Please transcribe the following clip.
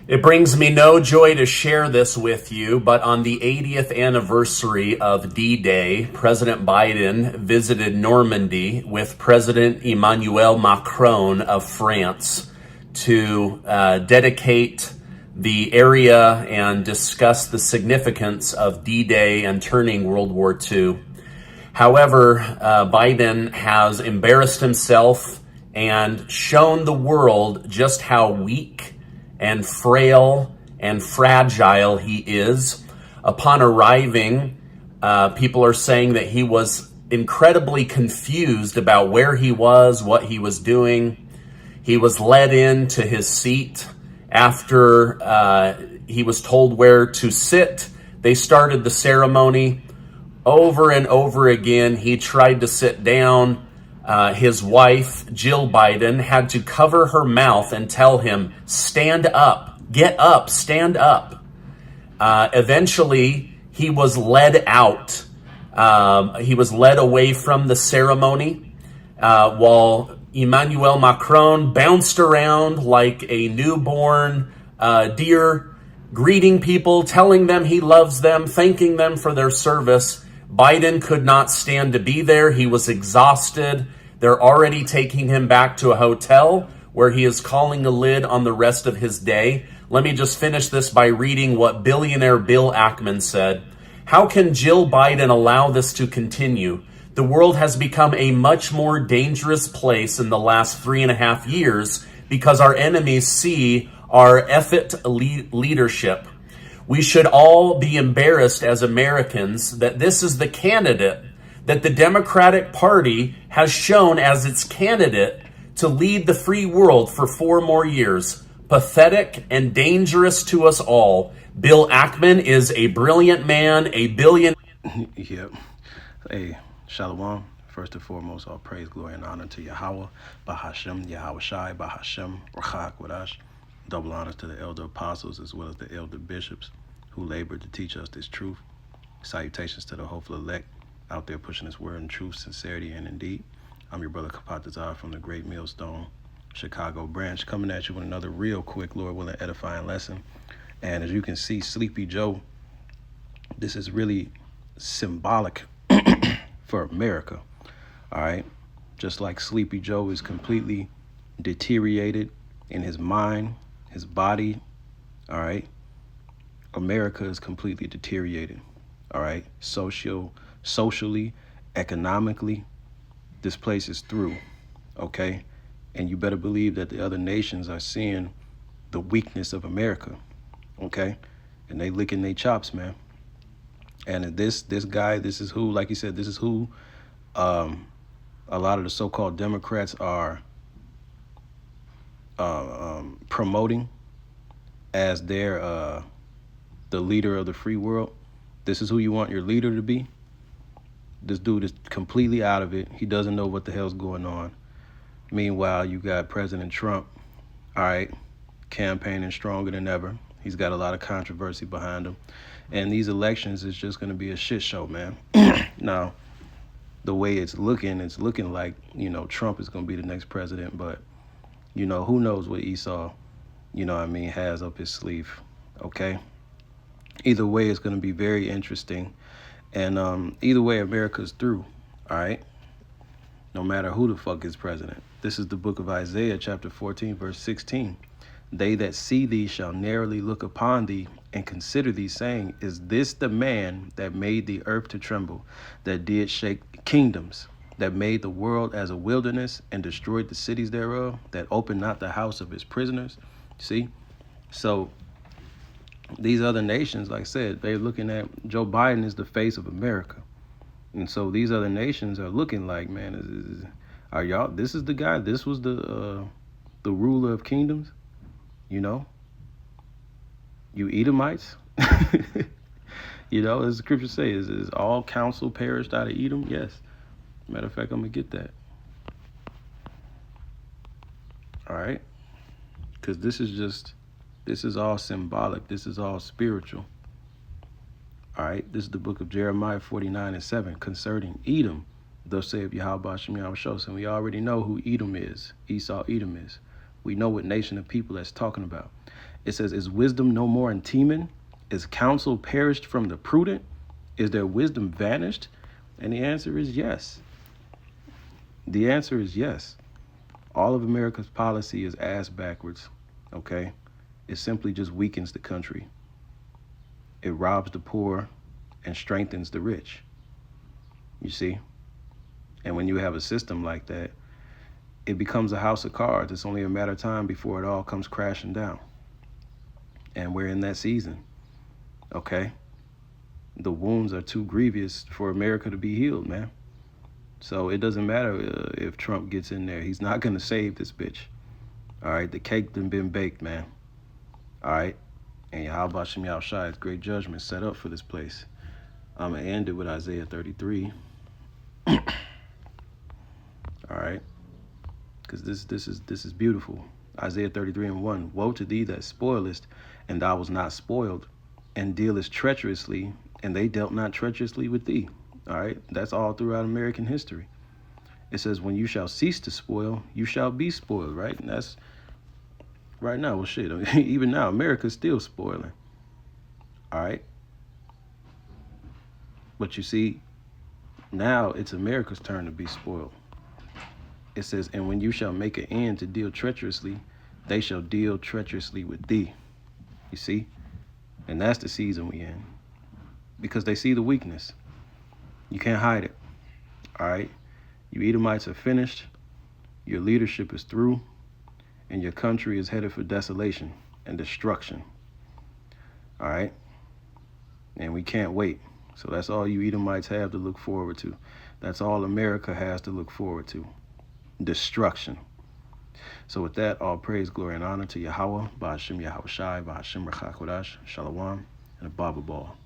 It brings me no joy to share this with you, but on the 80th anniversary of D-Day, President Biden visited Normandy with President Emmanuel Macron of France to dedicate the area and discuss the significance of D-Day and turning World War II. However, Biden has embarrassed himself and shown the world just how weak and frail and fragile he is. Upon arriving, people are saying that he was incredibly confused about where he was, what he was doing. He was led into his seat after he was told where to sit. They started the ceremony. Over and over again, he tried to sit down. His wife, Jill Biden, had to cover her mouth and tell him, stand up, get up, stand up. Eventually, he was led out. He was led away from the ceremony while Emmanuel Macron bounced around like a newborn deer, greeting people, telling them he loves them, thanking them for their service. Biden could not stand to be there. He was exhausted. They're already taking him back to a hotel where he is calling a lid on the rest of his day. Let me just finish this by reading what billionaire Bill Ackman said. How can Jill Biden allow this to continue? The world has become a much more dangerous place in the last 3.5 years because our enemies see our effete leadership. We should all be embarrassed as Americans that this is the candidate that the Democratic Party has shown as its candidate to lead the free world for 4 more years. Pathetic and dangerous to us all. Bill Ackman is a brilliant man, a billion. Yep. Hey, Shalom. First and foremost, all praise, glory, and honor to Yahweh, Bahashem, Yahweh Shai, Bahashem, Rachak, Wadash. Double honors to the elder apostles as well as the elder bishops who labored to teach us this truth. Salutations to the hopeful elect out there pushing this word in truth, sincerity, and indeed. I'm your brother Kapatazar from the Great Millstone, Chicago branch, coming at you with another real quick, Lord willing, edifying lesson. And as you can see, Sleepy Joe, this is really symbolic for America, all right? Just like Sleepy Joe is completely deteriorated in his mind, his body, all right? America is completely deteriorated, all right? Socially, economically, this place is through, okay? And you better believe that the other nations are seeing the weakness of America, okay? And they licking their chops, man. And this guy, this is who, like he said, this is who a lot of the so-called Democrats are promoting as their the leader of the free world. This is who you want your leader to be. This dude is completely out of it. He doesn't know what the hell's going on. Meanwhile, you got President Trump, all right, campaigning stronger than ever. He's got a lot of controversy behind him. And these elections is just going to be a shit show, man. Now, the way it's looking like, you know, Trump is going to be the next president. But, you know, who knows what Esau, you know what I mean, has up his sleeve, okay? Either way, it's going to be very interesting. And either way, America's through, all right? No matter who the fuck is president. This is the book of Isaiah, chapter 14, verse 16. They that see thee shall narrowly look upon thee and consider thee, saying, is this the man that made the earth to tremble, that did shake kingdoms, that made the world as a wilderness and destroyed the cities thereof, that opened not the house of his prisoners? See? So these other nations, like I said, they're looking at Joe Biden as the face of America. And so these other nations are looking like, man, are y'all, this is the guy, this was the ruler of kingdoms, you know? You Edomites? You know, as the scripture says, is all counsel perished out of Edom? Yes. Matter of fact, I'm going to get that. All right? Because this is all symbolic. This is all spiritual. All right? This is the book of Jeremiah 49:7 concerning Edom. Thus saith Yahweh Shem Yahweh Shos. And we already know who Edom is. Esau, Edom is. We know what nation of people that's talking about. It says, is wisdom no more in Teman? Is counsel perished from the prudent? Is their wisdom vanished? And the answer is yes. The answer is yes. All of America's policy is ass backwards, okay? It simply just weakens the country. It robs the poor and strengthens the rich. You see? And when you have a system like that, it becomes a house of cards. It's only a matter of time before it all comes crashing down. And we're in that season, okay? The wounds are too grievous for America to be healed, man. So it doesn't matter if Trump gets in there. He's not going to save this bitch. All right? The cake done been baked, man. All right? And Yahweh Shem Yahushai's great judgment set up for this place. I'm going to end it with Isaiah 33. All right? Because this is beautiful. Isaiah 33:1. Woe to thee that spoilest, and thou was not spoiled, and dealest treacherously, and they dealt not treacherously with thee. All right? That's all throughout American history. It says, when you shall cease to spoil, you shall be spoiled, right? And that's right now. Well, shit. Even now, America's still spoiling. All right? But you see, now it's America's turn to be spoiled. It says, and when you shall make an end to deal treacherously, they shall deal treacherously with thee. You see? And that's the season we in. Because they see the weakness. You can't hide it. All right? You Edomites are finished. Your leadership is through. And your country is headed for desolation and destruction. All right? And we can't wait. So that's all you Edomites have to look forward to. That's all America has to look forward to. Destruction. So with that, all praise, glory, and honor to Yahweh, Ba'ashem Yahushai, Ba'ashem Rechakodash, Shalom, and a Baba Ball.